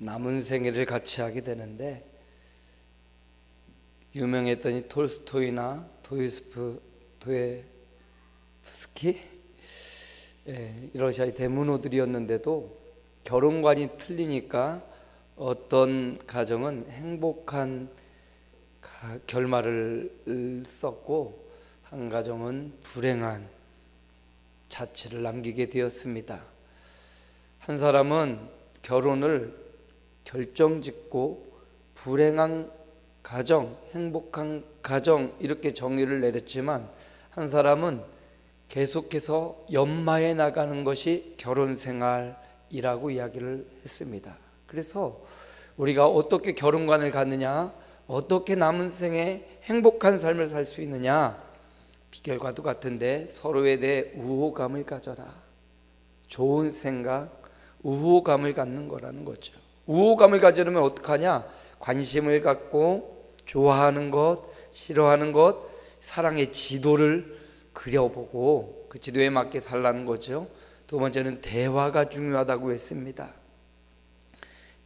남은 생애를 같이 하게 되는데, 유명했던 이 톨스토이나 도stoyevsky, 이 러시아의 대문호들이었는데도 결혼관이 틀리니까 어떤 가정은 행복한 결말을 썼고, 한 가정은 불행한 자취를 남기게 되었습니다. 한 사람은 결혼을 결정짓고 불행한 가정, 행복한 가정 이렇게 정의를 내렸지만, 한 사람은 계속해서 연마해 나가는 것이 결혼 생활이라고 이야기를 했습니다. 그래서 우리가 어떻게 결혼관을 갖느냐, 어떻게 남은 생에 행복한 삶을 살 수 있느냐, 비결과도 같은데 서로에 대해 우호감을 가져라. 좋은 생각, 우호감을 갖는 거라는 거죠. 우호감을 가지려면 어떡하냐? 관심을 갖고 좋아하는 것, 싫어하는 것, 사랑의 지도를 그려보고 그 지도에 맞게 살라는 거죠. 두 번째는 대화가 중요하다고 했습니다.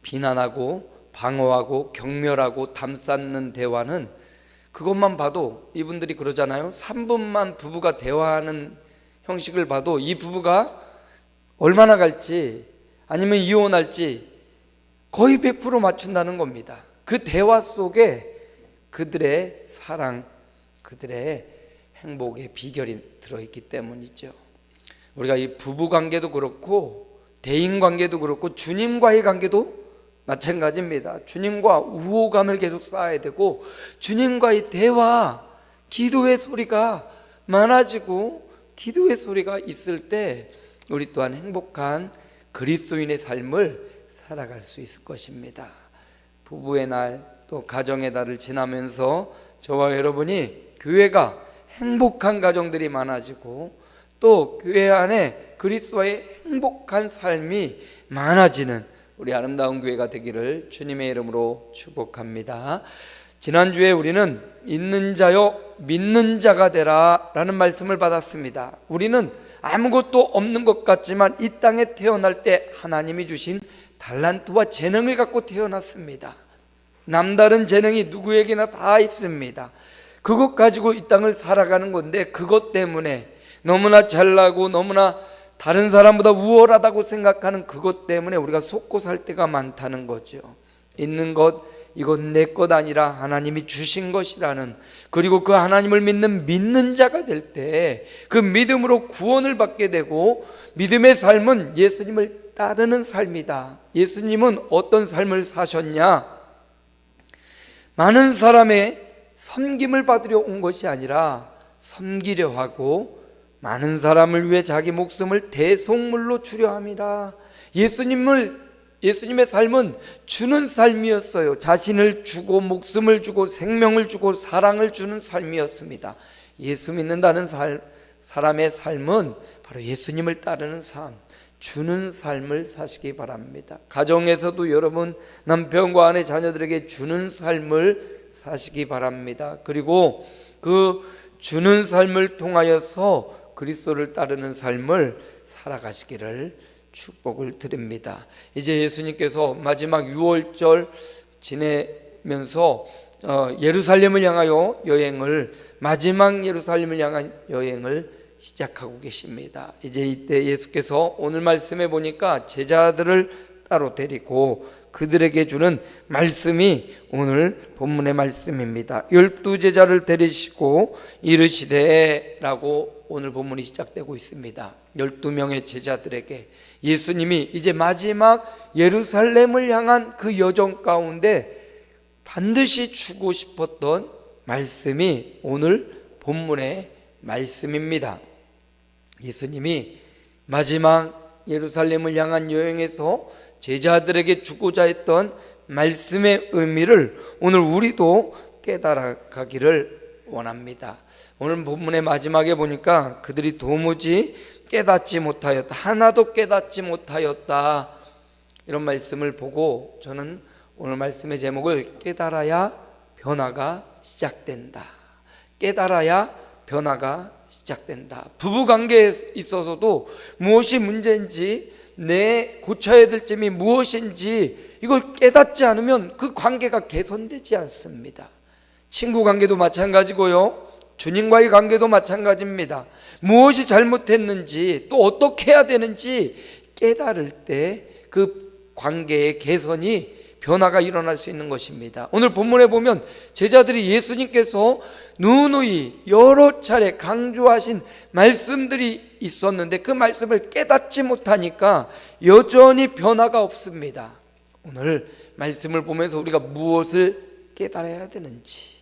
비난하고 방어하고 경멸하고 담쌓는 대화는, 그것만 봐도 이분들이 그러잖아요. 3분만 부부가 대화하는 형식을 봐도 이 부부가 얼마나 갈지 아니면 이혼할지 거의 100% 맞춘다는 겁니다. 그 대화 속에 그들의 사랑, 그들의 행복의 비결이 들어있기 때문이죠. 우리가 이 부부관계도 그렇고 대인관계도 그렇고 주님과의 관계도 마찬가지입니다. 주님과 우호감을 계속 쌓아야 되고, 주님과의 대화, 기도의 소리가 많아지고 기도의 소리가 있을 때 우리 또한 행복한 그리스도인의 삶을 살아갈 수 있을 것입니다. 부부의 날, 또 가정의 달을 지나면서 저와 여러분이 교회가 행복한 가정들이 많아지고, 또 교회 안에 그리스도의 행복한 삶이 많아지는 우리 아름다운 교회가 되기를 주님의 이름으로 축복합니다. 지난주에 우리는 있는 자요 믿는 자가 되라 라는 말씀을 받았습니다. 우리는 아무것도 없는 것 같지만 이 땅에 태어날 때 하나님이 주신 달란트와 재능을 갖고 태어났습니다. 남다른 재능이 누구에게나 다 있습니다. 그것 가지고 이 땅을 살아가는 건데, 그것 때문에 너무나 잘나고 너무나 다른 사람보다 우월하다고 생각하는 그것 때문에 우리가 속고 살 때가 많다는 거죠. 있는 것, 이건 내 것 아니라 하나님이 주신 것이라는, 그리고 그 하나님을 믿는 자가 될 때 그 믿음으로 구원을 받게 되고, 믿음의 삶은 예수님을 따르는 삶이다. 예수님은 어떤 삶을 사셨냐? 많은 사람의 섬김을 받으려 온 것이 아니라 섬기려 하고 많은 사람을 위해 자기 목숨을 대속물로 주려 함이라. 예수님의 삶은 주는 삶이었어요. 자신을 주고 목숨을 주고 생명을 주고 사랑을 주는 삶이었습니다. 예수 믿는다는 사람의 삶은 바로 예수님을 따르는 삶, 주는 삶을 사시기 바랍니다. 가정에서도 여러분 남편과 아내 자녀들에게 주는 삶을 사시기 바랍니다. 그리고 그 주는 삶을 통하여서 그리스도를 따르는 삶을 살아가시기를 축복을 드립니다. 이제 예수님께서 마지막 유월절 지내면서 예루살렘을 향하여 마지막 예루살렘을 향한 여행을 시작하고 계십니다. 이제 이때 예수께서 오늘 말씀해 보니까 제자들을 따로 데리고 그들에게 주는 말씀이 오늘 본문의 말씀입니다. 12제자를 데리시고 이르시되 라고 오늘 본문이 시작되고 있습니다. 12명의 제자들에게 예수님이 이제 마지막 예루살렘을 향한 그 여정 가운데 반드시 주고 싶었던 말씀이 오늘 본문의 말씀입니다. 예수님이 마지막 예루살렘을 향한 여행에서 제자들에게 주고자 했던 말씀의 의미를 오늘 우리도 깨달아가기를 원합니다. 오늘 본문의 마지막에 보니까 그들이 도무지 깨닫지 못하였다, 하나도 깨닫지 못하였다, 이런 말씀을 보고 저는 오늘 말씀의 제목을 깨달아야 변화가 시작된다, 깨달아야 변화가 시작된다. 부부관계에 있어서도 무엇이 문제인지 내 고쳐야 될 점이 무엇인지 이걸 깨닫지 않으면 그 관계가 개선되지 않습니다. 친구 관계도 마찬가지고요, 주님과의 관계도 마찬가지입니다. 무엇이 잘못했는지 또 어떻게 해야 되는지 깨달을 때 그 관계의 개선이 변화가 일어날 수 있는 것입니다. 오늘 본문에 보면 제자들이 예수님께서 누누이 여러 차례 강조하신 말씀들이 있었는데 그 말씀을 깨닫지 못하니까 여전히 변화가 없습니다. 오늘 말씀을 보면서 우리가 무엇을 깨달아야 되는지,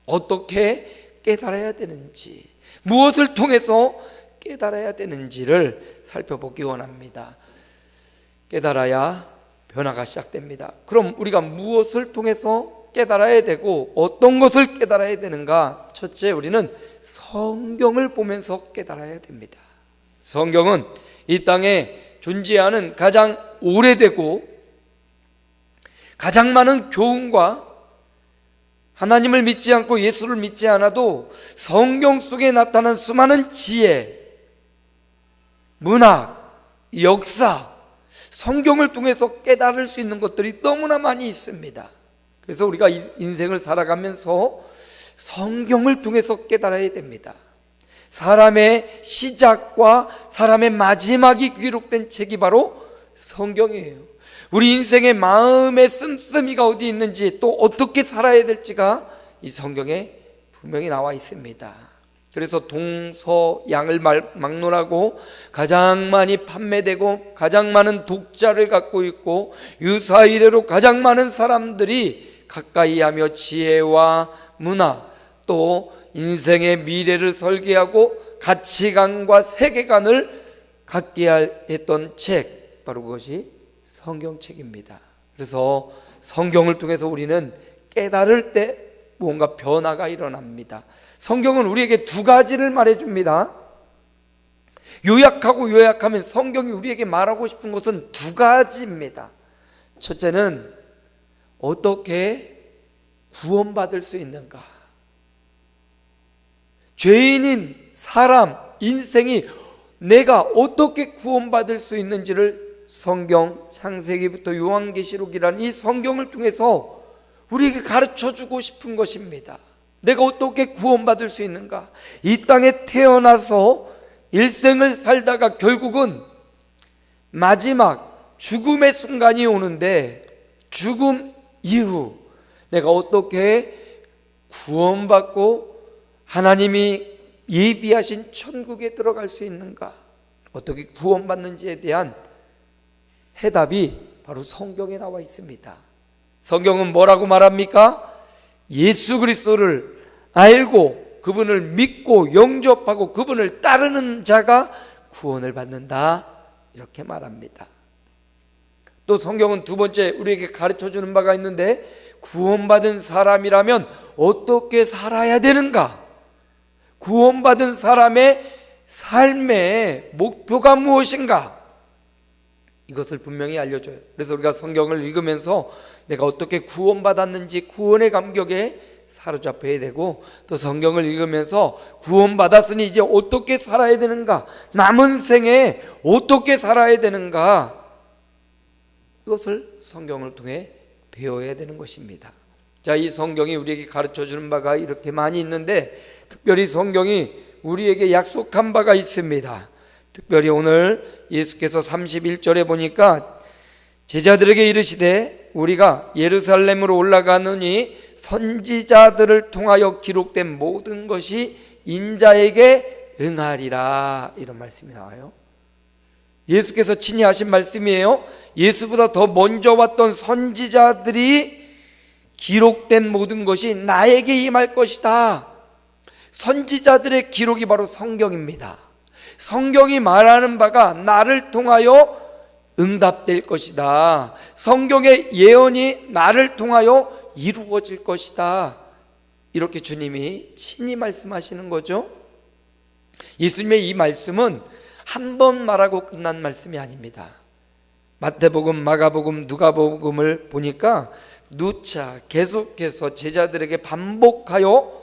어떻게 깨달아야 되는지, 무엇을 통해서 깨달아야 되는지를 살펴보기 원합니다. 깨달아야 변화가 시작됩니다. 그럼 우리가 무엇을 통해서 깨달아야 되고 어떤 것을 깨달아야 되는가? 첫째, 우리는 성경을 보면서 깨달아야 됩니다. 성경은 이 땅에 존재하는 가장 오래되고 가장 많은 교훈과 하나님을 믿지 않고 예수를 믿지 않아도 성경 속에 나타난 수많은 지혜, 문학, 역사, 성경을 통해서 깨달을 수 있는 것들이 너무나 많이 있습니다. 그래서 우리가 인생을 살아가면서 성경을 통해서 깨달아야 됩니다. 사람의 시작과 사람의 마지막이 기록된 책이 바로 성경이에요. 우리 인생의 마음의 씀씀이가 어디 있는지 또 어떻게 살아야 될지가 이 성경에 분명히 나와 있습니다. 그래서 동서양을 막론하고 가장 많이 판매되고 가장 많은 독자를 갖고 있고 유사 이래로 가장 많은 사람들이 가까이 하며 지혜와 문화 또 인생의 미래를 설계하고 가치관과 세계관을 갖게 했던 책, 바로 그것이 성경책입니다. 그래서 성경을 통해서 우리는 깨달을 때 뭔가 변화가 일어납니다. 성경은 우리에게 두 가지를 말해줍니다. 요약하면 성경이 우리에게 말하고 싶은 것은 두 가지입니다. 첫째는 어떻게 구원받을 수 있는가? 죄인인 사람, 인생이 내가 어떻게 구원받을 수 있는지를 성경 창세기부터 요한계시록이라는 이 성경을 통해서 우리에게 가르쳐주고 싶은 것입니다. 내가 어떻게 구원받을 수 있는가? 이 땅에 태어나서 일생을 살다가 결국은 마지막 죽음의 순간이 오는데 죽음 이후 내가 어떻게 구원받고 하나님이 예비하신 천국에 들어갈 수 있는가? 어떻게 구원받는지에 대한 해답이 바로 성경에 나와 있습니다. 성경은 뭐라고 말합니까? 예수 그리스도를 알고 그분을 믿고 영접하고 그분을 따르는 자가 구원을 받는다, 이렇게 말합니다. 또 성경은 두 번째 우리에게 가르쳐주는 바가 있는데, 구원받은 사람이라면 어떻게 살아야 되는가? 구원받은 사람의 삶의 목표가 무엇인가? 이것을 분명히 알려줘요. 그래서 우리가 성경을 읽으면서 내가 어떻게 구원받았는지 구원의 감격에 사로잡혀야 되고, 또 성경을 읽으면서 구원받았으니 이제 어떻게 살아야 되는가, 남은 생에 어떻게 살아야 되는가, 이것을 성경을 통해 배워야 되는 것입니다. 자, 이 성경이 우리에게 가르쳐주는 바가 이렇게 많이 있는데, 특별히 성경이 우리에게 약속한 바가 있습니다. 특별히 오늘 예수께서 31절에 보니까 제자들에게 이르시되 우리가 예루살렘으로 올라가느니 선지자들을 통하여 기록된 모든 것이 인자에게 응하리라, 이런 말씀이 나와요. 예수께서 친히 하신 말씀이에요. 예수보다 더 먼저 왔던 선지자들이 기록된 모든 것이 나에게 임할 것이다. 선지자들의 기록이 바로 성경입니다. 성경이 말하는 바가 나를 통하여 응답될 것이다. 성경의 예언이 나를 통하여 이루어질 것이다. 이렇게 주님이 친히 말씀하시는 거죠. 예수님의 이 말씀은 한 번 말하고 끝난 말씀이 아닙니다. 마태복음, 마가복음, 누가복음을 보니까 누차 계속해서 제자들에게 반복하여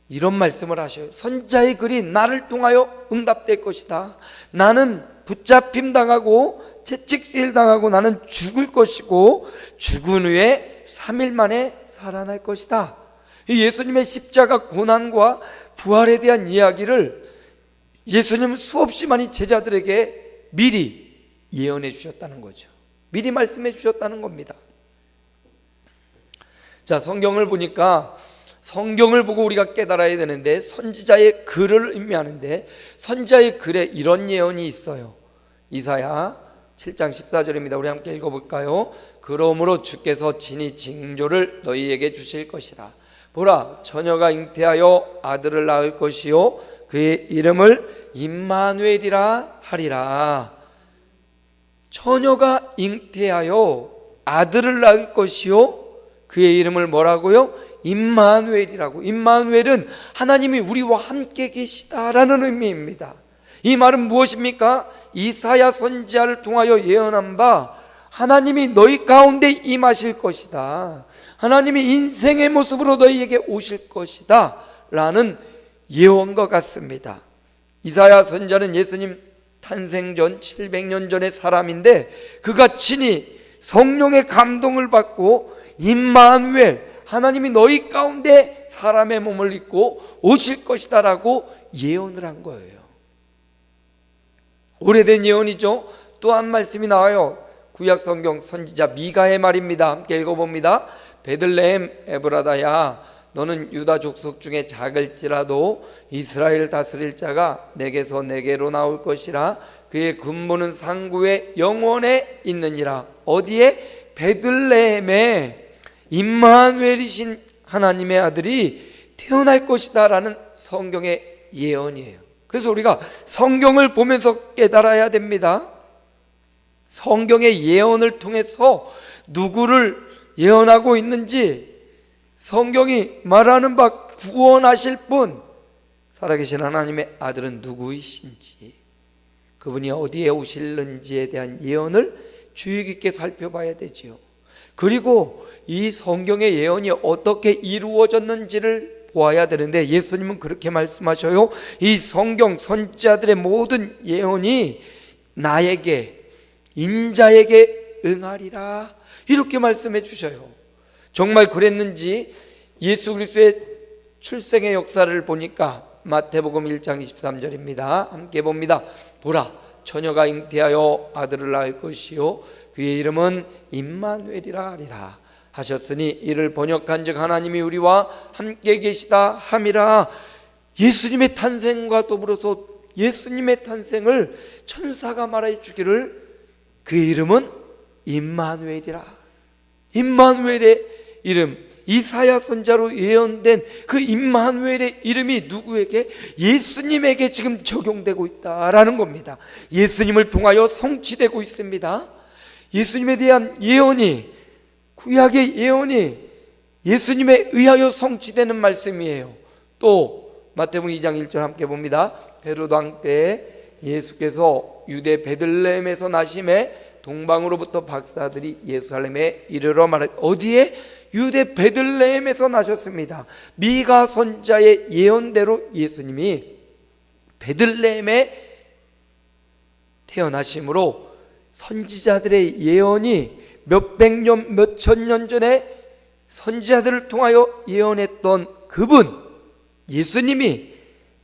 이런 말씀을 하셔요. 선지자의 글이 나를 통하여 응답될 것이다. 나는 붙잡힘 당하고 채찍질 당하고 나는 죽을 것이고 죽은 후에 3일 만에 살아날 것이다. 이 예수님의 십자가 고난과 부활에 대한 이야기를 예수님은 수없이 많이 제자들에게 미리 예언해 주셨다는 거죠. 미리 말씀해 주셨다는 겁니다. 자, 성경을 보니까 성경을 보고 우리가 깨달아야 되는데 선지자의 글을 의미하는데 선지자의 글에 이런 예언이 있어요. 이사야 7장 14절입니다. 우리 함께 읽어볼까요? 그러므로 주께서 친히 징조를 너희에게 주실 것이라. 보라, 처녀가 잉태하여 아들을 낳을 것이요 그의 이름을 임마누엘이라 하리라. 처녀가 잉태하여 아들을 낳을 것이요 그의 이름을 뭐라고요? 임마누엘이라고. 임마누엘은 하나님이 우리와 함께 계시다라는 의미입니다. 이 말은 무엇입니까? 이사야 선지자를 통하여 예언한 바 하나님이 너희 가운데 임하실 것이다, 하나님이 인생의 모습으로 너희에게 오실 것이다 라는 예언과 같습니다. 이사야 선지자는 예수님 탄생 전 700년 전의 사람인데 그가 친히 성령의 감동을 받고 임마누엘, 하나님이 너희 가운데 사람의 몸을 입고 오실 것이다 라고 예언을 한 거예요. 오래된 예언이죠. 또 한 말씀이 나와요. 구약성경 선지자 미가의 말입니다. 함께 읽어봅니다. 베들레헴 에브라다야, 너는 유다 족속 중에 작을지라도 이스라엘 다스릴 자가 내게서 내게로 나올 것이라. 그의 근본은 상구의 영원에 있느니라. 어디에? 베들레헴에 임마누엘이신 하나님의 아들이 태어날 것이다 라는 성경의 예언이에요. 그래서 우리가 성경을 보면서 깨달아야 됩니다. 성경의 예언을 통해서 누구를 예언하고 있는지, 성경이 말하는 바 구원하실 분, 살아계신 하나님의 아들은 누구이신지, 그분이 어디에 오실는지에 대한 예언을 주의 깊게 살펴봐야 되지요. 그리고 이 성경의 예언이 어떻게 이루어졌는지를 보아야 되는데 예수님은 그렇게 말씀하셔요. 이 성경 선지자들의 모든 예언이 나에게, 인자에게 응하리라, 이렇게 말씀해 주셔요. 정말 그랬는지 예수 그리스도의 출생의 역사를 보니까 마태복음 1장 23절입니다. 함께 봅니다. 보라, 처녀가 잉태하여 아들을 낳을 것이요 그의 이름은 임마누엘이라 하리라 하셨으니 이를 번역한즉 하나님이 우리와 함께 계시다 함이라. 예수님의 탄생과 더불어서 예수님의 탄생을 천사가 말해 주기를 그의 이름은 임마누엘이라. 임마누엘의 이름, 이사야 선지자로 예언된 그 임마누엘의 이름이 누구에게? 예수님에게 지금 적용되고 있다라는 겁니다. 예수님을 통하여 성취되고 있습니다. 예수님에 대한 예언이, 구약의 예언이 예수님에 의하여 성취되는 말씀이에요. 또 마태복음 2장 1절 함께 봅니다. 헤로드 왕 때에 예수께서 유대 베들레헴에서 나심에 동방으로부터 박사들이 예루살렘에 이르러 말했. 어디에? 유대 베들레헴에서 나셨습니다. 미가 선지자의 예언대로 예수님이 베들레헴에 태어나심으로 선지자들의 예언이 몇백 년, 몇천 년 전에 선지자들을 통하여 예언했던 그분 예수님이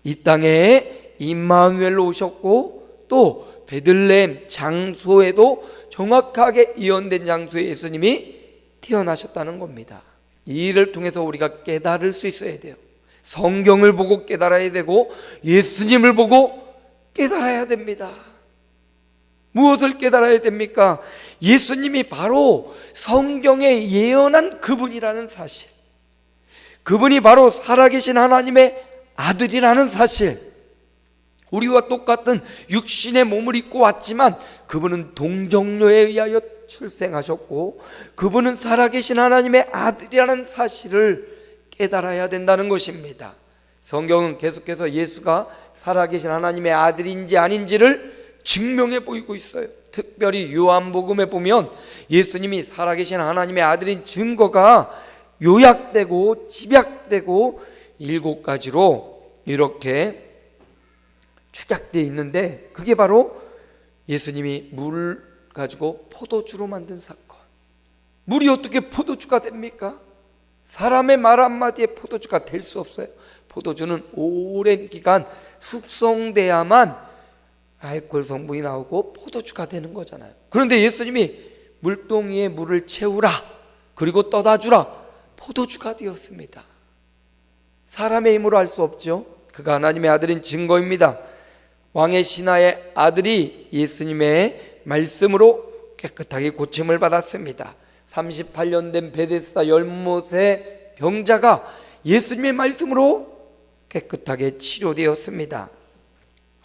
이 땅에 임마누엘로 오셨고 또 베들레헴 장소에도 정확하게 예언된 장소에 예수님이 태어나셨다는 겁니다. 이 일을 통해서 우리가 깨달을 수 있어야 돼요. 성경을 보고 깨달아야 되고 예수님을 보고 깨달아야 됩니다. 무엇을 깨달아야 됩니까? 예수님이 바로 성경에 예언한 그분이라는 사실, 그분이 바로 살아계신 하나님의 아들이라는 사실, 우리와 똑같은 육신의 몸을 입고 왔지만 그분은 동정녀에 의하여 출생하셨고 그분은 살아계신 하나님의 아들이라는 사실을 깨달아야 된다는 것입니다. 성경은 계속해서 예수가 살아계신 하나님의 아들인지 아닌지를 증명해 보이고 있어요. 특별히 요한복음에 보면 예수님이 살아계신 하나님의 아들인 증거가 요약되고 집약되고 7가지로 이렇게 축약되어 있는데 그게 바로 예수님이 물 가지고 포도주로 만든 사건. 물이 어떻게 포도주가 됩니까? 사람의 말 한마디에 포도주가 될 수 없어요. 포도주는 오랜 기간 숙성돼야만 알코올 성분이 나오고 포도주가 되는 거잖아요. 그런데 예수님이 물동이에 물을 채우라, 그리고 떠다 주라, 포도주가 되었습니다. 사람의 힘으로 할 수 없죠. 그가 하나님의 아들인 증거입니다. 왕의 신하의 아들이 예수님의 말씀으로 깨끗하게 고침을 받았습니다. 38년 된 베데스다 열못의 병자가 예수님의 말씀으로 깨끗하게 치료되었습니다.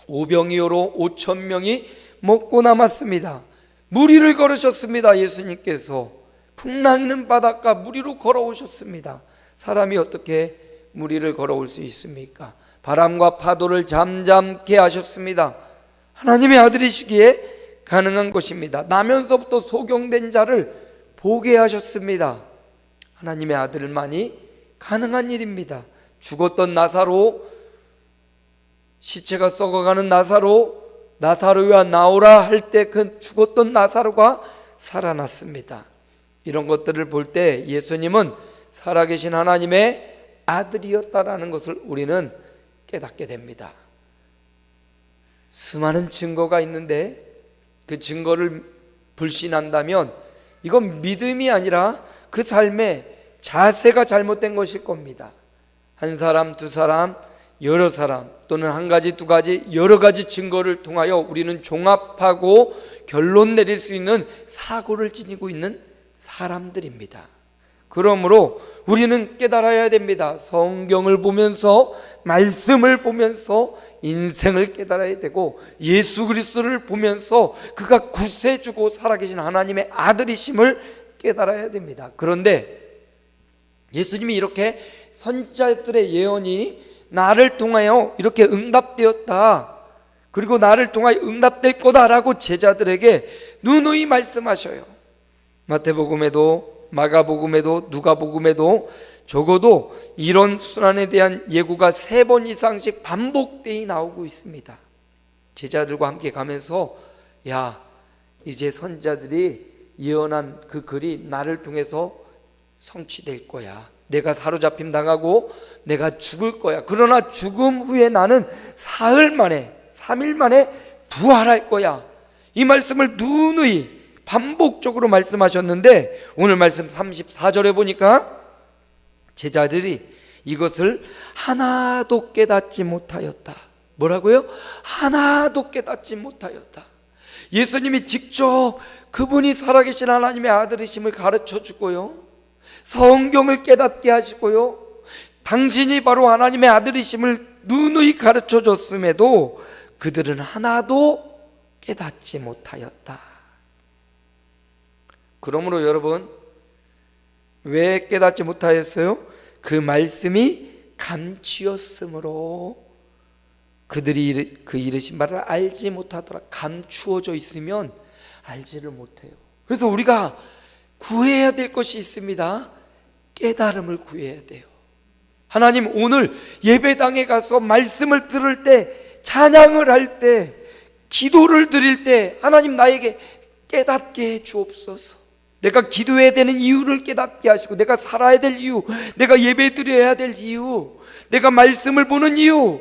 오병이어로 5천 명이 먹고 남았습니다. 무리를 걸으셨습니다. 예수님께서 풍랑이는 바닷가 무리로 걸어오셨습니다. 사람이 어떻게 무리를 걸어올 수 있습니까? 바람과 파도를 잠잠케 하셨습니다. 하나님의 아들이시기에 가능한 것입니다. 나면서부터 소경된 자를 보게 하셨습니다. 하나님의 아들만이 가능한 일입니다. 죽었던 나사로, 시체가 썩어가는 나사로야 나오라 할 때 그 죽었던 나사로가 살아났습니다. 이런 것들을 볼 때 예수님은 살아계신 하나님의 아들이었다라는 것을 우리는 깨닫게 됩니다. 수많은 증거가 있는데 그 증거를 불신한다면 이건 믿음이 아니라 그 삶의 자세가 잘못된 것일 겁니다. 한 사람, 두 사람, 여러 사람, 또는 한 가지, 두 가지, 여러 가지 증거를 통하여 우리는 종합하고 결론 내릴 수 있는 사고를 지니고 있는 사람들입니다. 그러므로 우리는 깨달아야 됩니다. 성경을 보면서, 말씀을 보면서 인생을 깨달아야 되고, 예수 그리스도를 보면서 그가 구세주고 살아계신 하나님의 아들이심을 깨달아야 됩니다. 그런데 예수님이 이렇게 선지자들의 예언이 나를 통하여 이렇게 응답되었다, 그리고 나를 통하여 응답될 거다라고 제자들에게 누누이 말씀하셔요. 마태복음에도 마가복음에도 누가복음에도 적어도 이런 순환에 대한 예고가 3번 이상씩 반복되어 나오고 있습니다. 제자들과 함께 가면서 야, 이제 선지자들이 예언한 그 글이 나를 통해서 성취될 거야. 내가 사로잡힘 당하고 내가 죽을 거야. 그러나 죽음 후에 나는 사흘 만에, 3일 만에 부활할 거야. 이 말씀을 누누이 반복적으로 말씀하셨는데 오늘 말씀 34절에 보니까 제자들이 이것을 하나도 깨닫지 못하였다. 뭐라고요? 하나도 깨닫지 못하였다. 예수님이 직접 그분이 살아계신 하나님의 아들이심을 가르쳐 주고요, 성경을 깨닫게 하시고요, 당신이 바로 하나님의 아들이심을 누누이 가르쳐 줬음에도 그들은 하나도 깨닫지 못하였다. 그러므로 여러분, 왜 깨닫지 못하였어요? 그 말씀이 감추었으므로 그들이 그 이르신 바를 알지 못하더라. 감추어져 있으면 알지를 못해요. 그래서 우리가 구해야 될 것이 있습니다. 깨달음을 구해야 돼요. 하나님, 오늘 예배당에 가서 말씀을 들을 때, 찬양을 할 때, 기도를 드릴 때 하나님 나에게 깨닫게 해 주옵소서. 내가 기도해야 되는 이유를 깨닫게 하시고, 내가 살아야 될 이유, 내가 예배 드려야 될 이유, 내가 말씀을 보는 이유,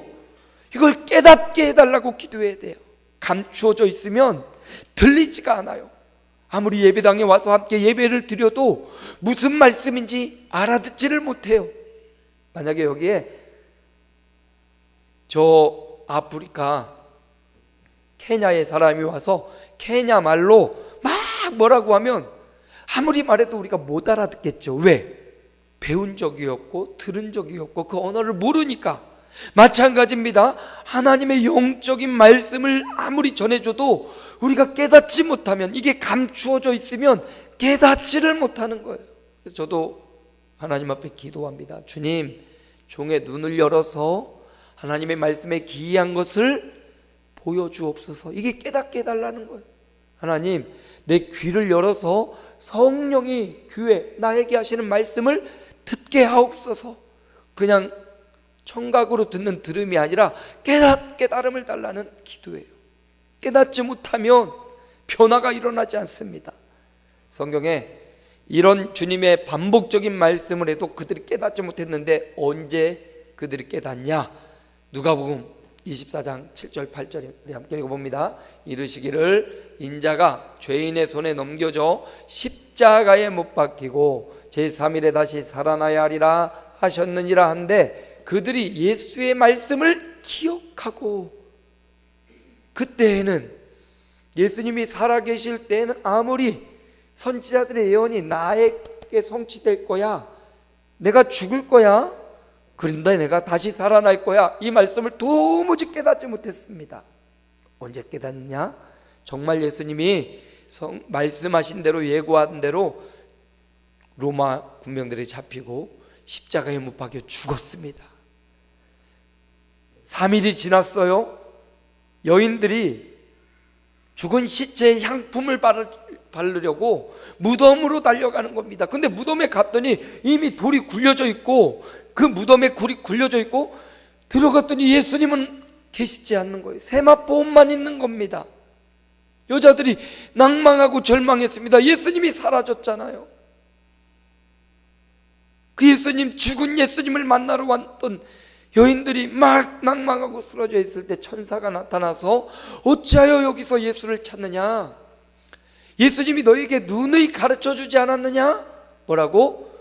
이걸 깨닫게 해달라고 기도해야 돼요. 감추어져 있으면 들리지가 않아요. 아무리 예배당에 와서 함께 예배를 드려도 무슨 말씀인지 알아듣지를 못해요. 만약에 여기에 저 아프리카 케냐의 사람이 와서 케냐 말로 막 뭐라고 하면 아무리 말해도 우리가 못 알아듣겠죠. 왜? 배운 적이 없고 들은 적이 없고 그 언어를 모르니까. 마찬가지입니다. 하나님의 영적인 말씀을 아무리 전해줘도 우리가 깨닫지 못하면, 이게 감추어져 있으면 깨닫지를 못하는 거예요. 그래서 저도 하나님 앞에 기도합니다. 주님, 종의 눈을 열어서 하나님의 말씀에 기이한 것을 보여주옵소서. 이게 깨닫게 해달라는 거예요. 하나님, 내 귀를 열어서 성령이 귀에 나에게 하시는 말씀을 듣게 하옵소서. 그냥 청각으로 듣는 들음이 아니라 깨달음을 달라는 기도예요. 깨닫지 못하면 변화가 일어나지 않습니다. 성경에 이런 주님의 반복적인 말씀을 해도 그들이 깨닫지 못했는데 언제 그들이 깨닫냐? 누가복음 24장 7절 8절 우리 함께 읽어봅니다. 이르시기를 인자가 죄인의 손에 넘겨져 십자가에 못 박히고 제3일에 다시 살아나야 하리라 하셨느니라 한데 그들이 예수의 말씀을 기억하고, 그때에는 예수님이 살아계실 때에는 아무리 선지자들의 예언이 나에게 성취될 거야, 내가 죽을 거야, 그런데 내가 다시 살아날 거야, 이 말씀을 도무지 깨닫지 못했습니다. 언제 깨닫느냐? 정말 예수님이 말씀하신 대로, 예고한 대로 로마 군병들이 잡히고 십자가에 못 박혀 죽었습니다. 3일이 지났어요. 여인들이 죽은 시체에 향품을 바르려고 무덤으로 달려가는 겁니다. 근데 무덤에 갔더니 이미 돌이 굴려져 있고, 그 무덤에 굴이 굴려져 있고, 들어갔더니 예수님은 계시지 않는 거예요. 세마포옷만 있는 겁니다. 여자들이 낭망하고 절망했습니다. 예수님이 사라졌잖아요. 그 예수님, 죽은 예수님을 만나러 왔던 여인들이 막 낭망하고 쓰러져 있을 때 천사가 나타나서 어찌하여 여기서 예수를 찾느냐? 예수님이 너에게 누누이 가르쳐주지 않았느냐? 뭐라고?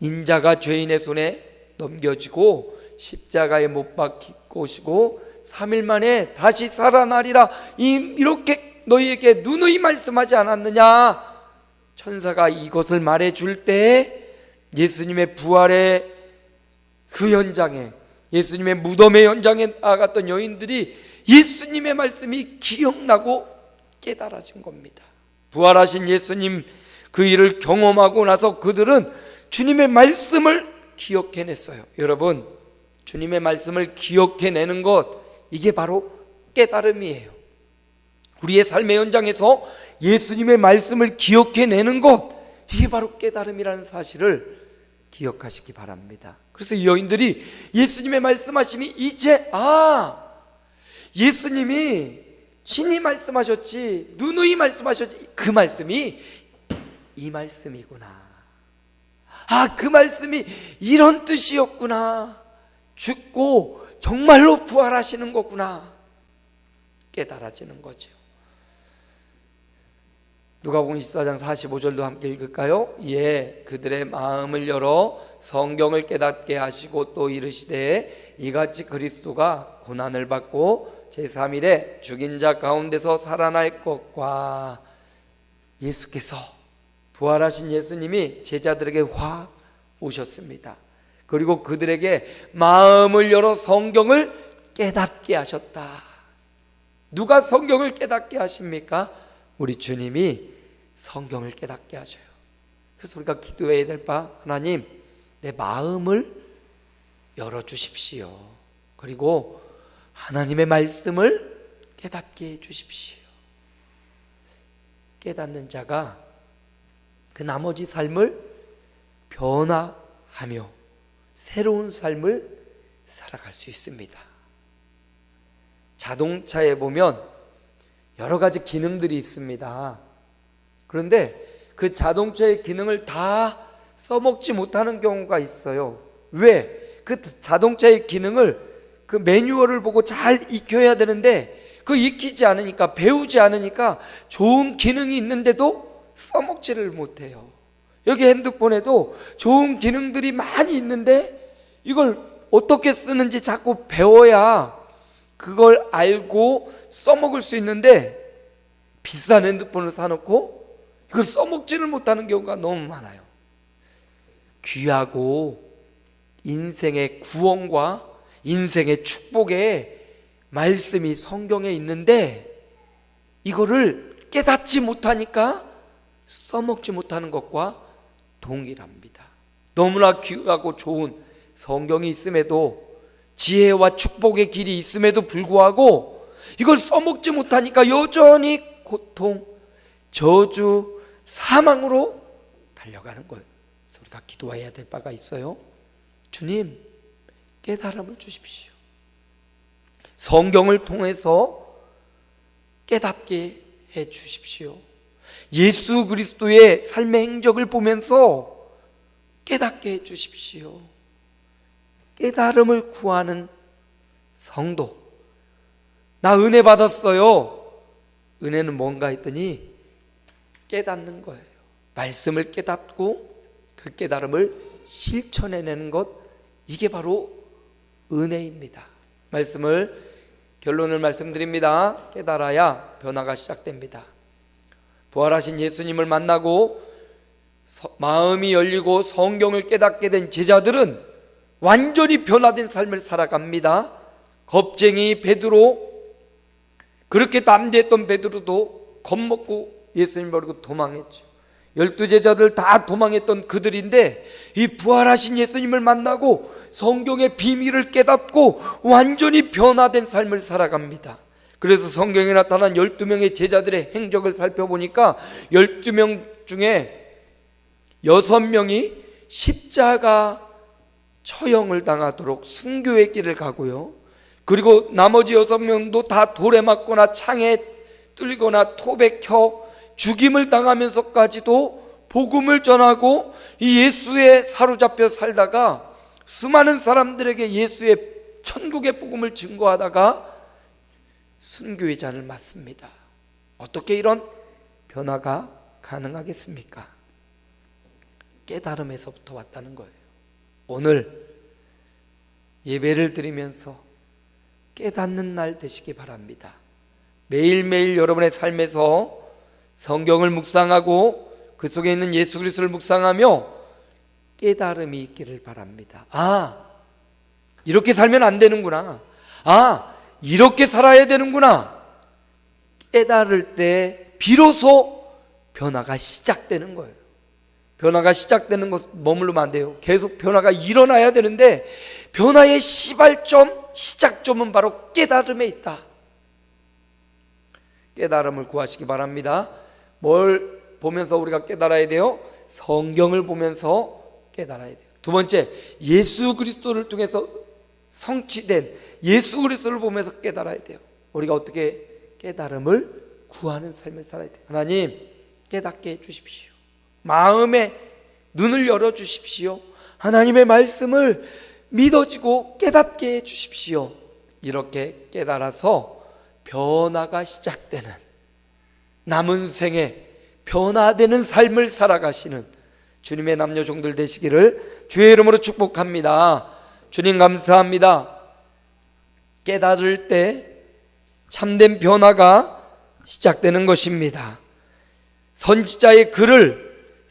인자가 죄인의 손에 넘겨지고 십자가에 못 박히시고 3일 만에 다시 살아나리라, 이렇게 너희에게 누누이 말씀하지 않았느냐? 천사가 이것을 말해줄 때 예수님의 부활의 그 현장에, 예수님의 무덤의 현장에 나갔던 여인들이 예수님의 말씀이 기억나고 깨달아진 겁니다. 부활하신 예수님 그 일을 경험하고 나서 그들은 주님의 말씀을 기억해냈어요. 여러분, 주님의 말씀을 기억해내는 것, 이게 바로 깨달음이에요. 우리의 삶의 현장에서 예수님의 말씀을 기억해내는 것, 이게 바로 깨달음이라는 사실을 기억하시기 바랍니다. 그래서 이 여인들이 예수님의 말씀하심이 이제, 예수님이 친히 말씀하셨지, 누누이 말씀하셨지, 그 말씀이 이 말씀이구나, 그 말씀이 이런 뜻이었구나, 죽고 정말로 부활하시는 거구나, 깨달아지는 거죠. 누가복음 24장 45절도 함께 읽을까요? 예, 그들의 마음을 열어 성경을 깨닫게 하시고 또 이르시되 이같이 그리스도가 고난을 받고 제3일에 죽인 자 가운데서 살아날 것과, 예수께서, 부활하신 예수님이 제자들에게 확 오셨습니다. 그리고 그들에게 마음을 열어 성경을 깨닫게 하셨다. 누가 성경을 깨닫게 하십니까? 우리 주님이 성경을 깨닫게 하셔요. 그래서 우리가 기도해야 될 바, 하나님, 내 마음을 열어주십시오. 그리고 하나님의 말씀을 깨닫게 해주십시오. 깨닫는 자가 그 나머지 삶을 변화하며 새로운 삶을 살아갈 수 있습니다. 자동차에 보면 여러 가지 기능들이 있습니다. 그런데 그 자동차의 기능을 다 써먹지 못하는 경우가 있어요. 왜? 그 자동차의 기능을, 그 매뉴얼을 보고 잘 익혀야 되는데 그 익히지 않으니까, 배우지 않으니까 좋은 기능이 있는데도 써먹지를 못해요. 여기 핸드폰에도 좋은 기능들이 많이 있는데 이걸 어떻게 쓰는지 자꾸 배워야 그걸 알고 써먹을 수 있는데, 비싼 핸드폰을 사놓고 이걸 써먹지를 못하는 경우가 너무 많아요. 귀하고 인생의 구원과 인생의 축복의 말씀이 성경에 있는데 이거를 깨닫지 못하니까 써먹지 못하는 것과 동일합니다. 너무나 귀하고 좋은 성경이 있음에도, 지혜와 축복의 길이 있음에도 불구하고 이걸 써먹지 못하니까 여전히 고통, 저주, 사망으로 달려가는 거예요. 그래서 우리가 기도해야 될 바가 있어요. 주님, 깨달음을 주십시오. 성경을 통해서 깨닫게 해 주십시오. 예수 그리스도의 삶의 행적을 보면서 깨닫게 해 주십시오. 깨달음을 구하는 성도. 나 은혜 받았어요. 은혜는 뭔가 했더니 깨닫는 거예요. 말씀을 깨닫고 그 깨달음을 실천해내는 것, 이게 바로 은혜입니다. 결론을 말씀드립니다. 깨달아야 변화가 시작됩니다. 부활하신 예수님을 만나고 마음이 열리고 성경을 깨닫게 된 제자들은 완전히 변화된 삶을 살아갑니다. 겁쟁이 베드로, 그렇게 담대했던 베드로도 겁먹고 예수님 버리고 도망했죠. 12제자들 다 도망했던 그들인데 이 부활하신 예수님을 만나고 성경의 비밀을 깨닫고 완전히 변화된 삶을 살아갑니다. 그래서 성경에 나타난 12명의 제자들의 행적을 살펴보니까 12명 중에 6명이 십자가 처형을 당하도록 순교의 길을 가고요, 그리고 나머지 6명도 다 돌에 맞거나 창에 뚫리거나 톱에 켜 죽임을 당하면서까지도 복음을 전하고 이 예수에 사로잡혀 살다가 수많은 사람들에게 예수의 천국의 복음을 증거하다가 순교의 잔을 맞습니다. 어떻게 이런 변화가 가능하겠습니까? 깨달음에서부터 왔다는 거예요. 오늘 예배를 드리면서 깨닫는 날 되시기 바랍니다. 매일매일 여러분의 삶에서 성경을 묵상하고 그 속에 있는 예수 그리스도를 묵상하며 깨달음이 있기를 바랍니다. 이렇게 살면 안 되는구나. 이렇게 살아야 되는구나. 깨달을 때 비로소 변화가 시작되는 거예요. 변화가 시작되는 것 머무르면 안 돼요. 계속 변화가 일어나야 되는데 변화의 시발점, 시작점은 바로 깨달음에 있다. 깨달음을 구하시기 바랍니다. 뭘 보면서 우리가 깨달아야 돼요? 성경을 보면서 깨달아야 돼요. 두 번째, 예수 그리스도를 통해서 성취된 예수 그리스도를 보면서 깨달아야 돼요. 우리가 어떻게 깨달음을 구하는 삶을 살아야 돼요. 하나님, 깨닫게 해주십시오. 마음의 눈을 열어주십시오. 하나님의 말씀을 믿어지고 깨닫게 해주십시오. 이렇게 깨달아서 변화가 시작되는, 남은 생에 변화되는 삶을 살아가시는 주님의 남녀 종들 되시기를 주의 이름으로 축복합니다. 주님 감사합니다. 깨달을 때 참된 변화가 시작되는 것입니다. 선지자의 글을